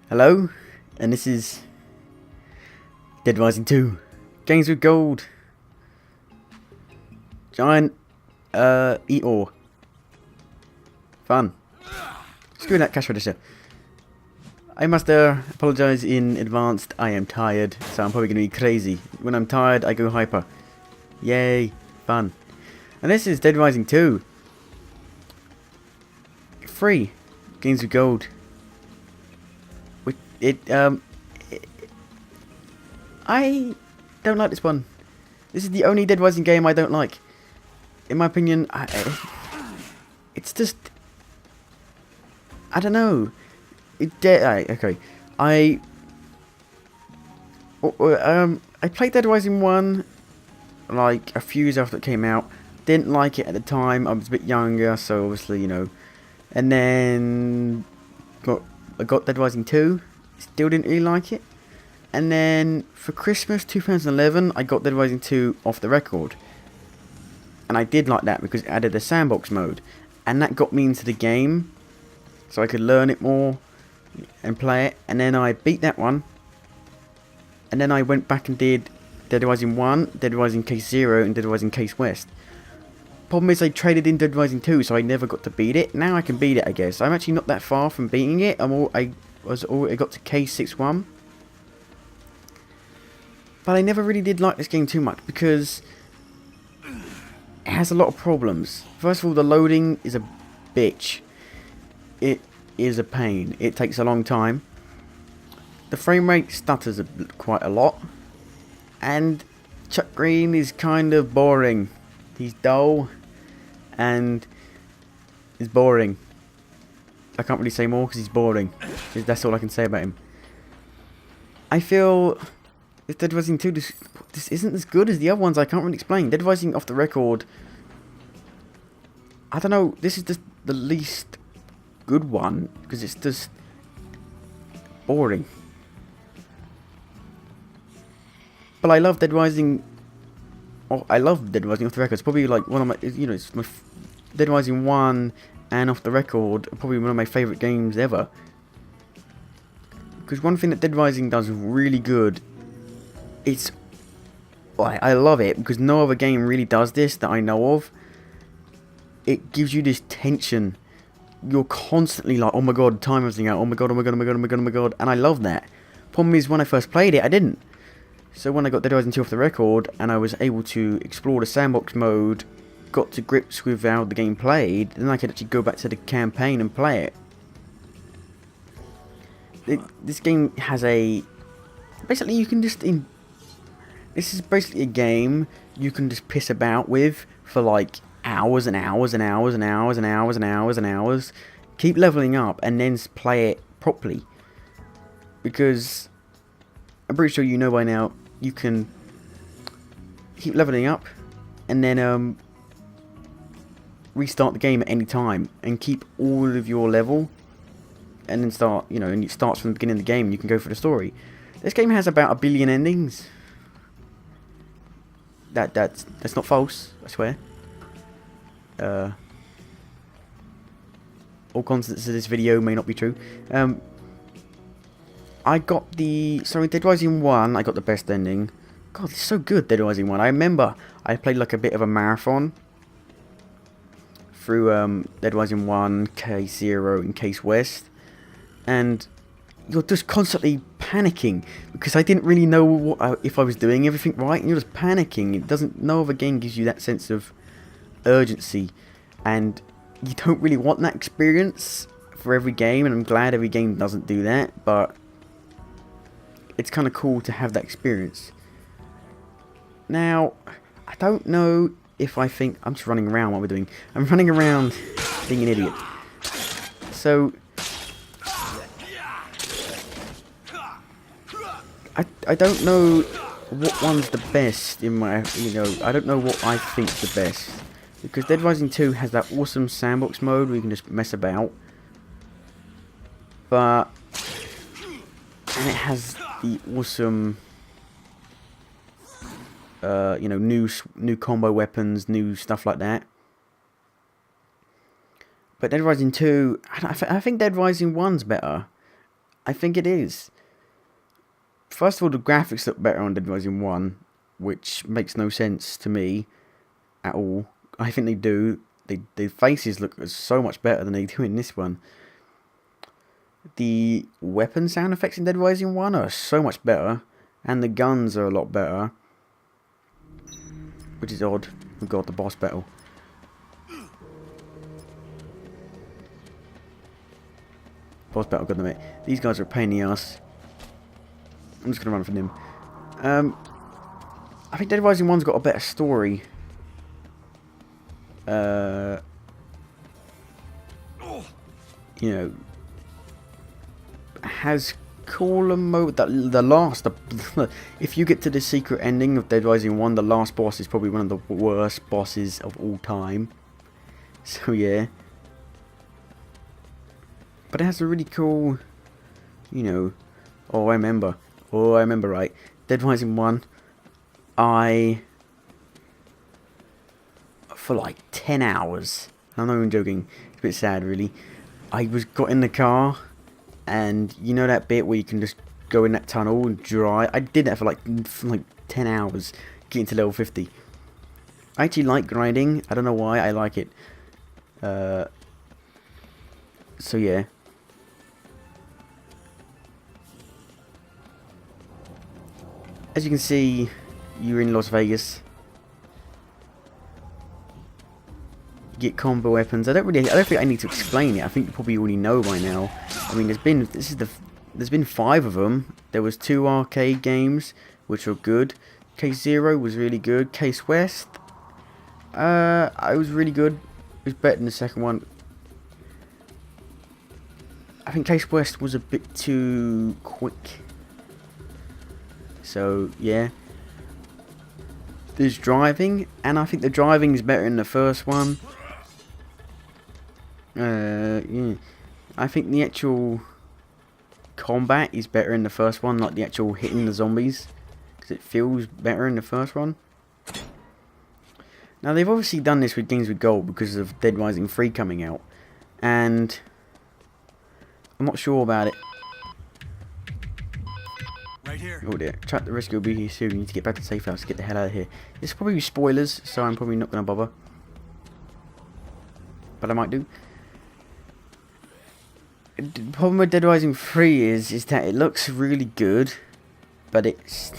Hello, and this is Dead Rising 2. Games with gold. Giant Eeyore. Fun. Screw that cash register. I must apologise in advance. I am tired, so I'm probably going to be crazy. When I'm tired, I go hyper. Yay, fun. And this is Dead Rising 2. Free. Games with gold. I don't like this one. This is the only Dead Rising game I don't like. In my opinion, it's just, I don't know. Okay. I played Dead Rising 1 like a few years after it came out. Didn't like it at the time. I was a bit younger, so obviously, you know. And then I got Dead Rising 2. Still didn't really like it. And then for Christmas 2011, I got Dead Rising 2 off the record. And I did like that because it added the sandbox mode. And that got me into the game, so I could learn it more and play it. And then I beat that one. And then I went back and did Dead Rising 1, Dead Rising Case 0, and Dead Rising Case West. Problem is I traded in Dead Rising 2, so I never got to beat it. Now I can beat it, I guess. I'm actually not that far from beating it. I got to Case 6-1. But I never really did like this game too much because it has a lot of problems. First of all, the loading is a bitch. It is a pain. It takes a long time. The frame rate stutters quite a lot. And Chuck Green is kind of boring. He's dull and he's boring. I can't really say more because he's boring. That's all I can say about him. I feel if Dead Rising 2, this isn't as good as the other ones. I can't really explain. Dead Rising off the record, I don't know, this is just the least good one because it's just boring. But I love Dead Rising. Oh, I love Dead Rising off the record. It's probably like one of my, you know, it's my Dead Rising 1 and off the record, probably one of my favourite games ever. Because one thing that Dead Rising does really good, I love it because no other game really does this that I know of. It gives you this tension. You're constantly like, oh my god, time everything out. Oh my god, oh my god, oh my god, oh my god, oh my god. And I love that. Problem is, when I first played it, I didn't. So when I got Dead Rising 2 off the record and I was able to explore the sandbox mode, got to grips with how the game played, then I could actually go back to the campaign and play it. This game has a... Basically, you can just... This is basically a game you can just piss about with for like hours and hours and hours and hours and hours and hours and hours. Keep leveling up and then play it properly. Because I'm pretty sure you know by now, you can keep leveling up and then restart the game at any time and keep all of your level and then start, you know, and it starts from the beginning of the game and you can go for the story. This game has about 1 billion endings. That's not false, I swear. All contents of this video may not be true. I got Dead Rising 1, I got the best ending. God, it's so good, Dead Rising 1. I remember I played like a bit of a marathon through Dead Rising 1, Case 0 and Case West. And you're just constantly panicking because I didn't really know if I was doing everything right, and you're just panicking. No other game gives you that sense of urgency, and you don't really want that experience for every game, and I'm glad every game doesn't do that, but it's kind of cool to have that experience. Now, I don't know if I think... I'm just running around what we're doing. I'm running around being an idiot. So I don't know what one's the best in my, you know, I don't know what I think's the best. Because Dead Rising 2 has that awesome sandbox mode where you can just mess about. And it has the awesome, you know, new combo weapons, new stuff like that. But Dead Rising 2, I think Dead Rising 1's better. I think it is. First of all, the graphics look better on Dead Rising 1, which makes no sense to me at all. I think they do. The faces look so much better than they do in this one. The weapon sound effects in Dead Rising 1 are so much better, and the guns are a lot better, which is odd. We've got the boss battle. Boss battle, gotta admit. These guys are a pain in the ass. I'm just gonna run from them. I think Dead Rising 1's got a better story. You know, has cooler mode. The last, if you get to the secret ending of Dead Rising 1, the last boss is probably one of the worst bosses of all time. So yeah, but it has a really cool, you know. Oh, I remember right. Dead Rising 1, for like 10 hours, I'm not even joking, it's a bit sad really, I got in the car, and you know that bit where you can just go in that tunnel and drive? I did that for like 10 hours, getting to level 50. I actually like grinding, I don't know why, I like it. So yeah. As you can see, you're in Las Vegas. Get combo weapons. I don't think I need to explain it. I think you probably already know by now. I mean, there's been 5 of them. There was 2 arcade games which were good. Case Zero was really good. Case West, I was really good. It was better than the second one. I think Case West was a bit too quick. So yeah. There's driving, and I think the driving is better in the first one. Yeah. I think the actual combat is better in the first one, like the actual hitting the zombies, because it feels better in the first one. Now they've obviously done this with Games with Gold because of Dead Rising 3 coming out, and I'm not sure about it. Right here. Oh dear, track the rescue will be here soon. You need to get back to the safe house. Get the hell out of here. This will probably be spoilers, so I'm probably not going to bother. But I might do. The problem with Dead Rising 3 is that it looks really good, but it's...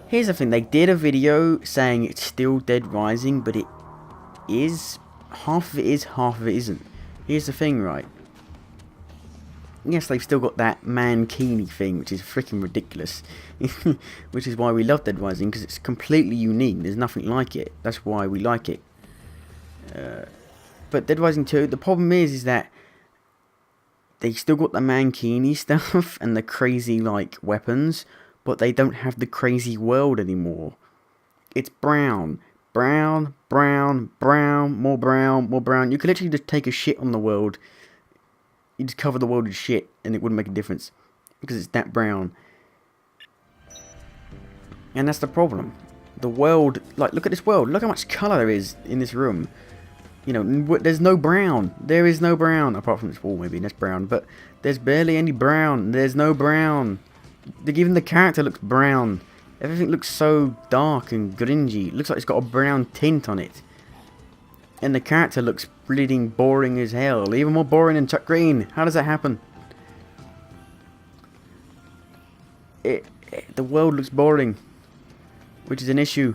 Here's the thing, they did a video saying it's still Dead Rising, but it is... Half of it is, half of it isn't. Here's the thing, right? Yes, they've still got that Mankini thing, which is freaking ridiculous. Which is why we love Dead Rising, because it's completely unique. There's nothing like it. That's why we like it. But Dead Rising 2, the problem is that they still got the Mankini stuff and the crazy, like, weapons, but they don't have the crazy world anymore. It's brown. Brown, brown, brown, more brown, more brown. You could literally just take a shit on the world. You just cover the world with shit and it wouldn't make a difference. Because it's that brown. And that's the problem. The world, like, look at this world. Look how much colour there is in this room. You know, there's no brown. There is no brown. Apart from this wall, maybe. That's brown. But there's barely any brown. There's no brown. Even the character looks brown. Everything looks so dark and gringy. It looks like it's got a brown tint on it. And the character looks bleeding boring as hell. Even more boring than Chuck Green. How does that happen? The world looks boring. Which is an issue.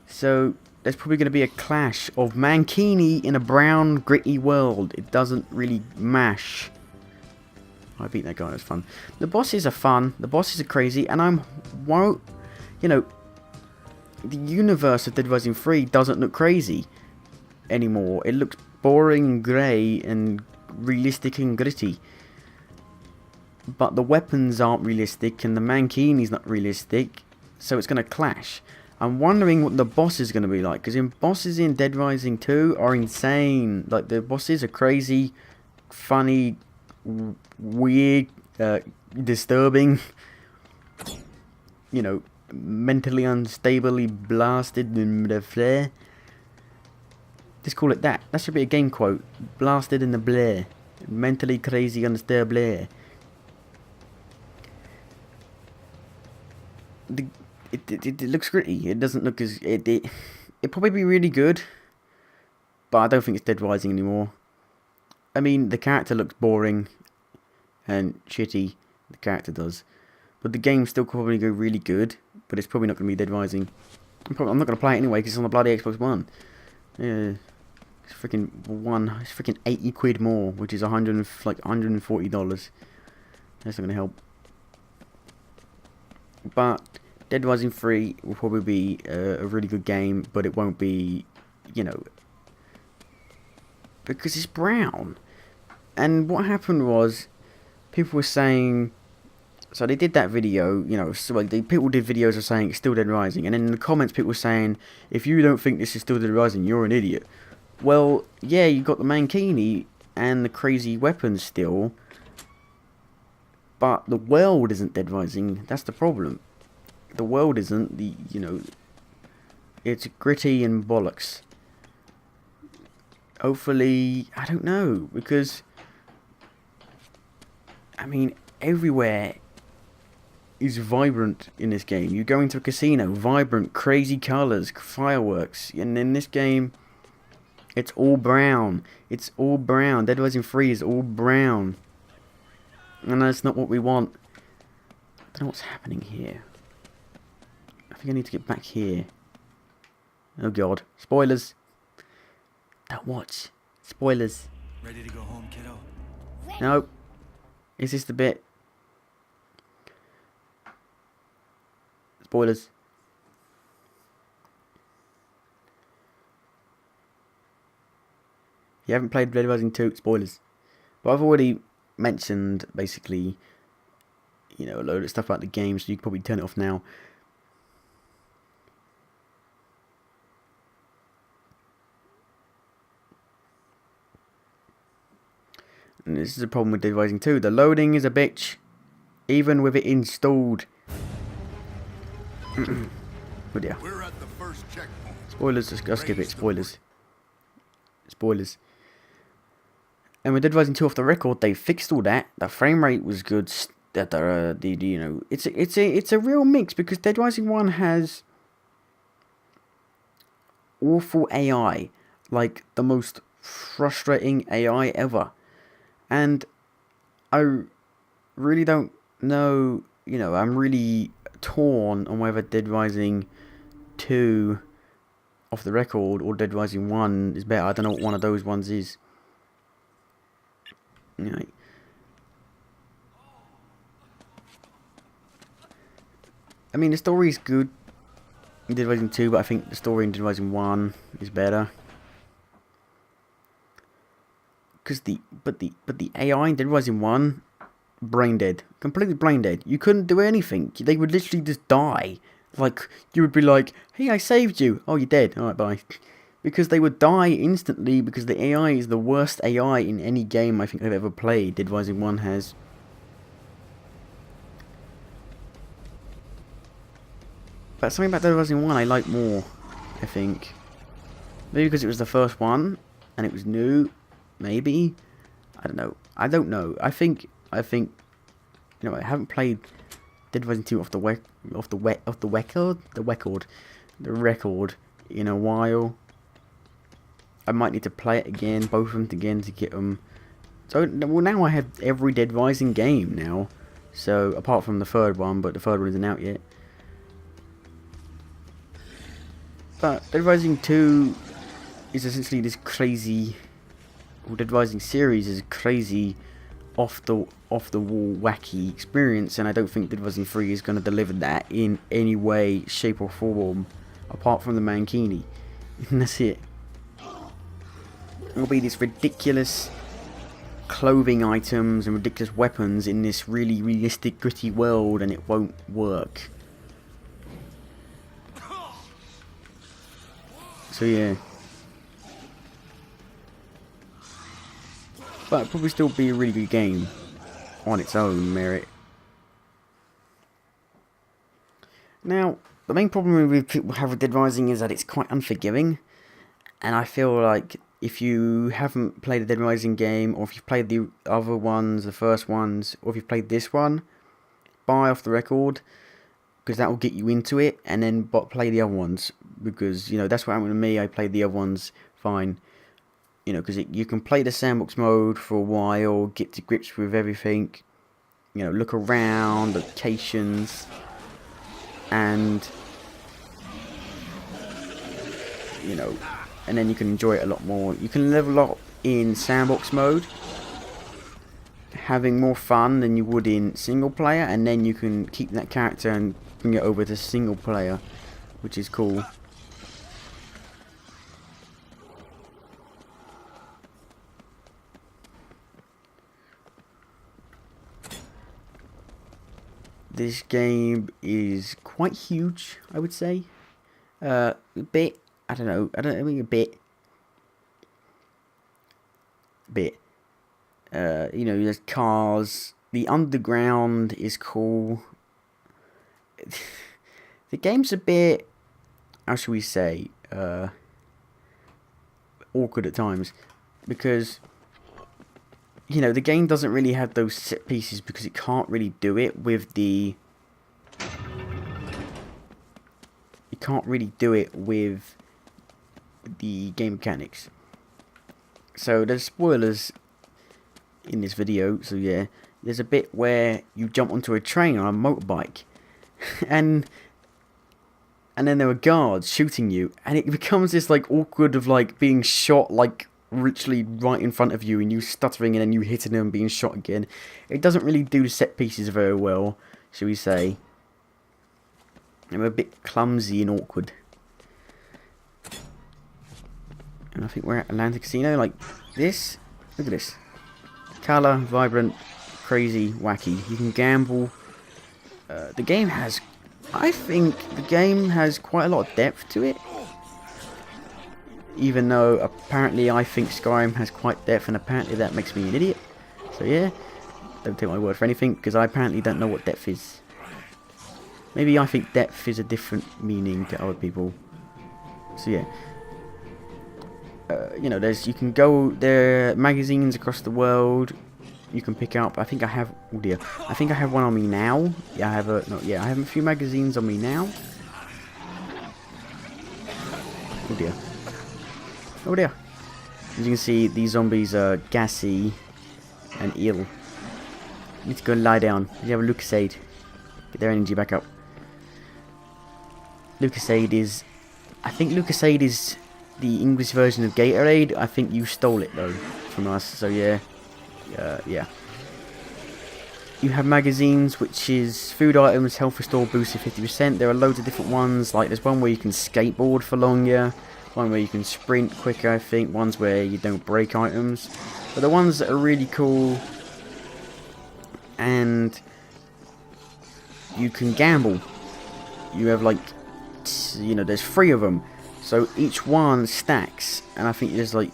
So... there's probably going to be a clash of Mankini in a brown, gritty world. It doesn't really mash. I beat that guy, it was fun. The bosses are fun. The bosses are crazy. And you know, the universe of Dead Rising 3 doesn't look crazy anymore. It looks boring and grey and realistic and gritty. But the weapons aren't realistic and the Mankini's not realistic. So it's going to clash. I'm wondering what the boss is going to be like, because bosses in Dead Rising 2 are insane. Like, the bosses are crazy, funny, weird, disturbing, you know, mentally unstably blasted in the flare. Just call it that. That should be a game quote. Blasted in the blare. Mentally crazy, unstable. It looks gritty. It doesn't look as it probably be really good, but I don't think it's Dead Rising anymore. I mean, the character looks boring and shitty. The character does, but the game's still probably go really good. But it's probably not going to be Dead Rising. I'm not going to play it anyway because it's on the bloody Xbox One. Yeah, it's freaking It's freaking 80 quid more, which is $140. That's not going to help. But Dead Rising 3 will probably be a really good game, but it won't be, you know, because it's brown. And what happened was, people were saying, so they did that video, you know, so like people did videos of saying it's still Dead Rising, and then in the comments people were saying, if you don't think this is still Dead Rising, you're an idiot. Well, yeah, you got the Mankini and the crazy weapons still, but the world isn't Dead Rising. That's the problem. The world isn't. It's gritty and bollocks. Hopefully, I don't know, because I mean, everywhere is vibrant in this game. You go into a casino, vibrant, crazy colours, fireworks, and in this game, it's all brown. It's all brown. Dead Rising 3 is all brown. And that's not what we want. I don't know what's happening here. I think I need to get back here. Oh god. Spoilers. Don't watch. Spoilers. Ready to go home, kiddo? No. Is this the bit? Spoilers. If you haven't played Dead Rising 2, spoilers. But I've already mentioned, basically, you know, a load of stuff about the game, so you can probably turn it off now. And this is a problem with Dead Rising 2. The loading is a bitch, even with it installed. But yeah. We're at the first checkpoint. Spoilers, I'll skip it. Spoilers. Spoilers. And with Dead Rising 2 off the record, they fixed all that. The frame rate was good. It's a real mix, because Dead Rising 1 has awful AI, like the most frustrating AI ever. And I really don't know, you know, I'm really torn on whether Dead Rising 2 off the record or Dead Rising 1 is better. I don't know what one of those ones is. You know, I mean, the story is good in Dead Rising 2, but I think the story in Dead Rising 1 is better. Because the AI in Dead Rising 1, brain dead, completely brain dead. You couldn't do anything. They would literally just die. Like, you would be like, hey, I saved you. Oh, you're dead. Alright, bye. Because they would die instantly, because the AI is the worst AI in any game I think I've ever played. Dead Rising 1 has. But something about Dead Rising 1 I like more, I think. Maybe because it was the first one, and it was new. Maybe. I don't know. I think, you know, I haven't played Dead Rising 2 off the record in a while. I might need to play it again, both of them again, to get them. So, well, now I have every Dead Rising game now. So, apart from the third one, but the third one isn't out yet. But Dead Rising 2 is essentially this crazy, or Dead Rising series is a crazy, off the wall, wacky experience, and I don't think Dead Rising 3 is going to deliver that in any way, shape, or form, apart from the Mankini. And that's it. It'll be this ridiculous clothing items and ridiculous weapons in this really realistic, gritty world, and it won't work. So yeah. But it'll probably still be a really good game on its own merit. Now, the main problem with people have with Dead Rising is that it's quite unforgiving. And I feel like if you haven't played the Dead Rising game, or if you've played the other ones, the first ones, or if you've played this one, buy Off the Record, because that will get you into it, and then play the other ones, because, you know, that's what happened to me. I played the other ones fine, you know, because you can play the sandbox mode for a while, get to grips with everything, you know, look around, locations, and, you know, and then you can enjoy it a lot more. You can level up in sandbox mode, having more fun than you would in single player, and then you can keep that character and bring it over to single player, which is cool. This game is quite huge, I would say. A bit. I don't know. I mean a bit. You know, there's cars. The underground is cool. The game's a bit, how shall we say, awkward at times, because, you know, the game doesn't really have those set pieces because it can't really do it with the... It can't really do it with the game mechanics. So there's spoilers in this video, so yeah. There's a bit where you jump onto a train on a motorbike, and then there are guards shooting you, and it becomes this like awkward of like being shot like literally right in front of you, and you stuttering, and then you hitting them, being shot again. It doesn't really do the set pieces very well, shall we say. I'm a bit clumsy and awkward. And I think we're at Atlantic Casino, like this. Look at this. Colour, vibrant, crazy, wacky. You can gamble. The game has... I think the game has quite a lot of depth to it. Even though apparently I think Skyrim has quite depth, and apparently that makes me an idiot. So yeah, don't take my word for anything, because I apparently don't know what depth is. Maybe I think depth is a different meaning to other people. So yeah. You know, you can go, there are magazines across the world you can pick up. I think I have, oh dear, I think I have one on me now. Yeah, I have I have a few magazines on me now. Oh dear. Oh dear. As you can see, these zombies are gassy and ill. You need to go lie down. You have a Lucasade. Get their energy back up. Lucasade is, I think Lucasade is the English version of Gatorade. I think you stole it though from us, so yeah. Yeah. You have magazines, which is food items, health restore boosted 50%. There are loads of different ones, like there's one where you can skateboard for longer, one where you can sprint quicker, I think, ones where you don't break items. But the ones that are really cool, and you can gamble. You have like, you know, there's 3 of them. So each one stacks, and I think there's like,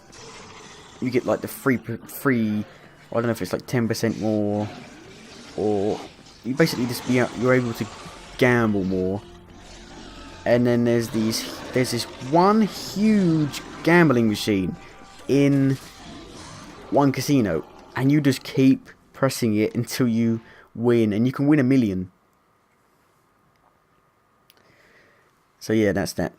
you get like the free, I don't know if it's like 10% more, or you basically just you're able to gamble more. And then there's this one huge gambling machine in one casino, and you just keep pressing it until you win, and you can win $1 million. So yeah, that's that.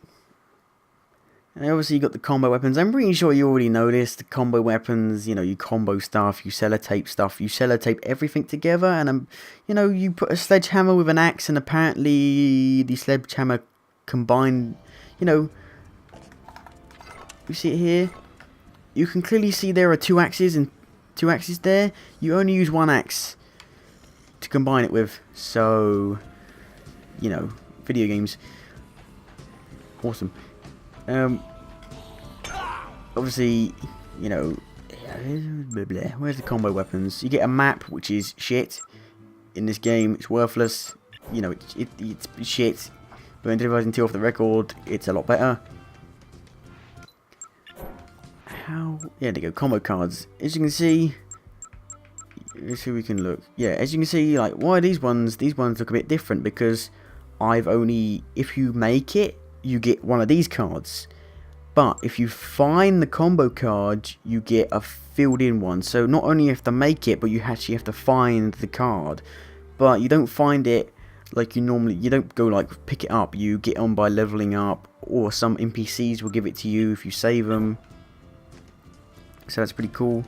And obviously you got the combo weapons. I'm pretty sure you already know this. The combo weapons, you know, you combo stuff, you sellotape stuff, you sellotape everything together, and you know, you put a sledgehammer with an axe, and apparently the sledgehammer combined, you know, you see it here. You can clearly see there are 2 axes and 2 axes there. You only use 1 axe to combine it with. So, you know, video games, awesome. Obviously, you know, where's the combo weapons? You get a map, which is shit. In this game, it's worthless. You know, it's shit. But in Dead Rising 2 Off the Record, it's a lot better. Yeah, there you go, combo cards. As you can see, let's see if we can look. Yeah, as you can see, like, why these ones look a bit different, because if you make it, you get one of these cards. But if you find the combo card, you get a filled in one. So not only you have to make it, but you actually have to find the card. But you don't find it like you normally, you don't go like pick it up. You get on by leveling up, or some NPCs will give it to you if you save them. So that's pretty cool.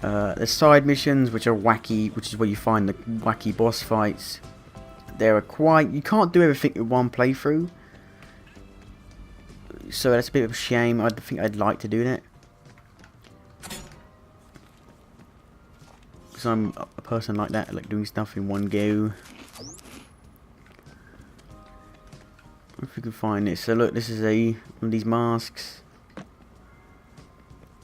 There's side missions which are wacky, which is where you find the wacky boss fights. There are quite, you can't do everything in one playthrough. So that's a bit of a shame. I think I'd like to do that. Because I'm a person like that, I like doing stuff in one go. If we can find this. So look, this is one of these masks.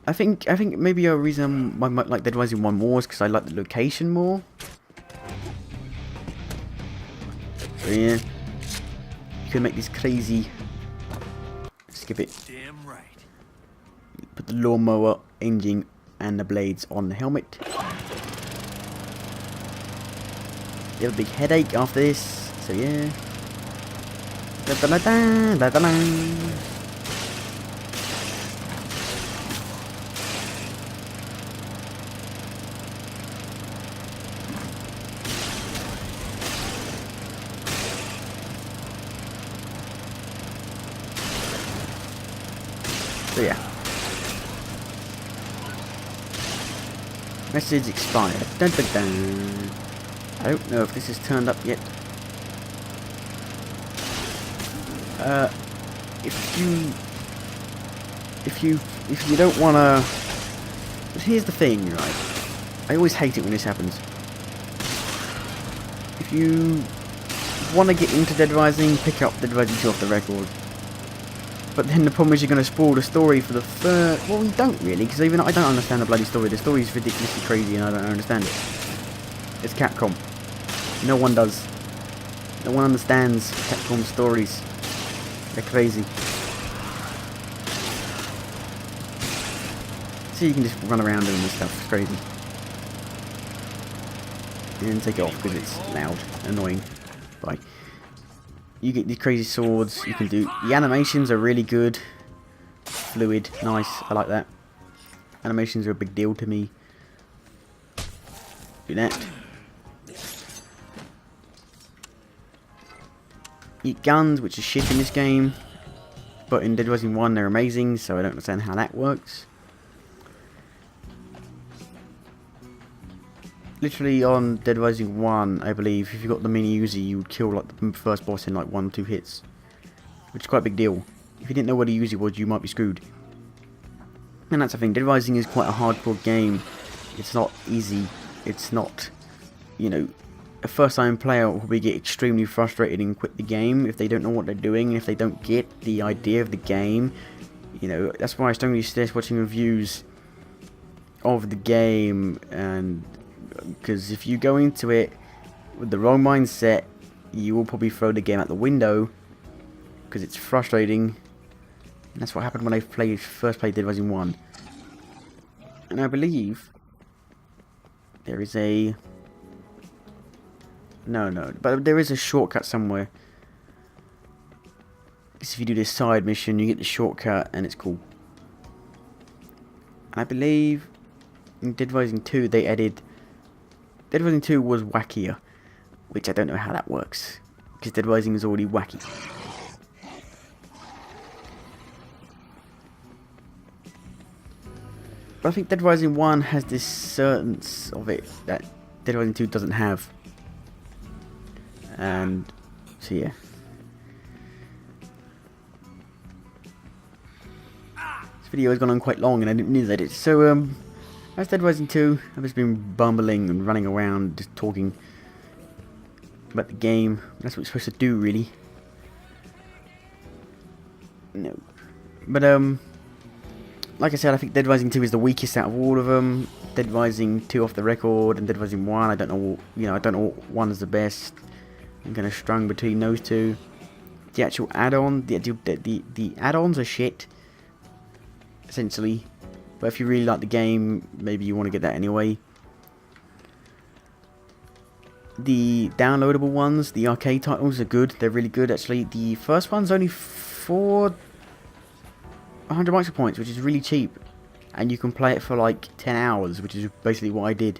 I think maybe a reason I might like Dead Rising 1 more is because I like the location more. So yeah, you can make this crazy. Skip it. Damn right. Put the lawnmower engine and the blades on the helmet. You have a big headache after this, so yeah. Da -da -da -da, da -da -da. So yeah. Message expired. Dun, dun, dun. I don't know if this is turned up yet. If you don't wanna, here's the thing, right? I always hate it when this happens. If you wanna get into Dead Rising, pick up Dead Rising 2 off the record. But then the problem is you're going to spoil the story for the first... Well, you don't really, because even I don't understand the bloody story. The story is ridiculously crazy and I don't understand it. It's Capcom. No one does. No one understands Capcom stories. They're crazy. So you can just run around doing this stuff. It's crazy. And take it off because it's loud, annoying. Bye. You get these crazy swords. You can do... The animations are really good. Fluid. Nice. I like that. Animations are a big deal to me. Do that. Eat guns, which is shit in this game. But in Dead Rising 1 they're amazing, so I don't understand how that works. Literally on Dead Rising 1, I believe, if you got the mini Uzi, you would kill like the first boss in like 1 or 2 hits. Which is quite a big deal. If you didn't know what a Uzi was, you might be screwed. And that's the thing, Dead Rising is quite a hardcore game. It's not easy. It's not, you know, a first time player will probably get extremely frustrated and quit the game if they don't know what they're doing, if they don't get the idea of the game. You know, that's why I strongly suggest watching reviews of the game, and because if you go into it with the wrong mindset, you will probably throw the game out the window because it's frustrating. And that's what happened when I first played Dead Rising 1. And I believe there is a... No, but there is a shortcut somewhere. Because if you do this side mission, you get the shortcut and it's cool. And I believe in Dead Rising 2 they added... Dead Rising 2 was wackier, which I don't know how that works, because Dead Rising is already wacky. But I think Dead Rising 1 has this certainty of it that Dead Rising 2 doesn't have. And so yeah. This video has gone on quite long and I didn't need that. So that's Dead Rising 2. I've just been bumbling and running around, just talking about the game. That's what you're supposed to do, really. No. But, like I said, I think Dead Rising 2 is the weakest out of all of them. Dead Rising 2 off the record and Dead Rising 1, I don't know, you know, I don't know what one is the best. I'm kind of strung between those two. The actual add-on, the add-ons are shit, essentially. But if you really like the game, maybe you want to get that anyway. The downloadable ones, the arcade titles are good. They're really good, actually. The first one's only $4, 100 micro points, which is really cheap, and you can play it for like 10 hours, which is basically what I did.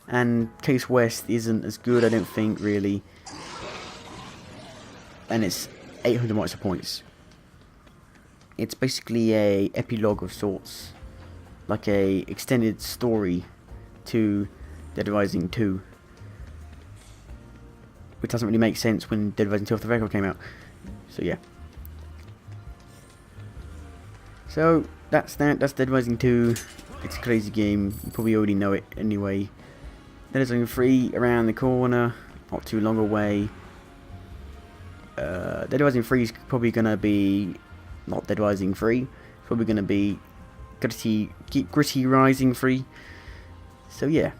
And Case West isn't as good, I don't think, really, and it's 800 micro points. It's basically a epilogue of sorts, like a extended story to Dead Rising 2, which doesn't really make sense when Dead Rising 2 Off the Record came out. So yeah. So that's that. That's Dead Rising 2. It's a crazy game. You probably already know it anyway. Dead Rising 3 around the corner, not too long away. Dead Rising 3 is probably gonna be not Dead Rising 3. It's probably gonna be Gritty Rising 3. So yeah.